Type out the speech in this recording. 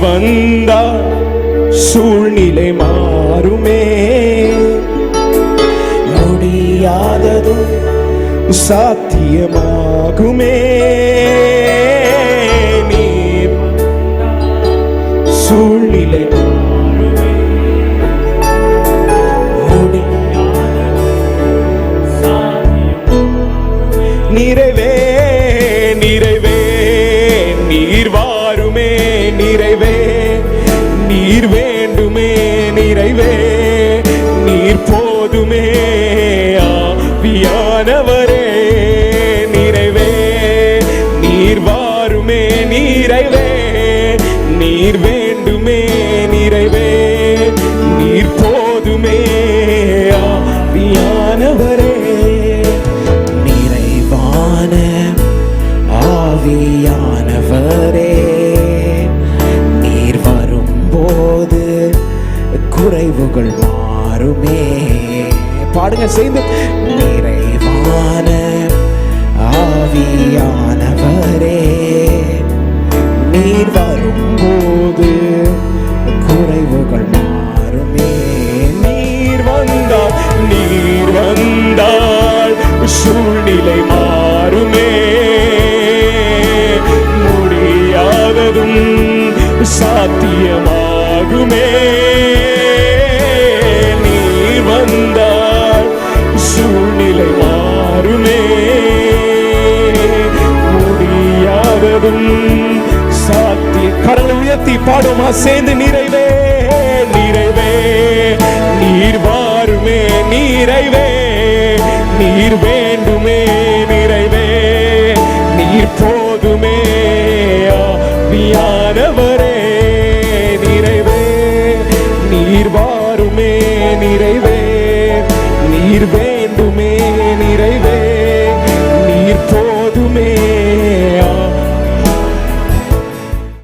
வந்தால் சூழ்நிலை மாறுமே, முடியாததும் சாத்தியமாகுமே. நீர் சூழ்நிலை மாறுமே, நிறைவே நிறைவே நீர் வாருமே, நிறைவே நீர் வேண்டுமே, நிறைவே நீர் போதுமே. ஆவியானவரே நிறைவே நீர் வாருமே, நிறைவே நீர் வேண்டுமே, நிறைவே நீர் போதுமே. ஆவியானவரே ஆவியானவரே நீர் வரும்போது குறைவுகள் மாறுமே. பாடுங்க சேர்ந்து. நிறைவான ஆவியானவரே நீர் வரும்போது குறைவுகள் மாறுமே. நீர் வந்தால் சூழ்நிலை மாறுமே, முடியாததும் சாத்தியமாகுமே. நீர் வந்தால் சூழ்நிலை மாறுமே, முடியாததும் சாத்திய. கரங்களை உயர்த்தி பாடுமா சேர்ந்து. நிறைவே நிறைவே நீர் வாருமே, நிறைவே நீர் வேண்டுமே, நிறைவே நீர் போதுமே. ஆவியானவரே நிறைவே நீர் வாருமே, நிறைவே நீர் வேண்டுமே, நிறைவே நீர் போதுமே.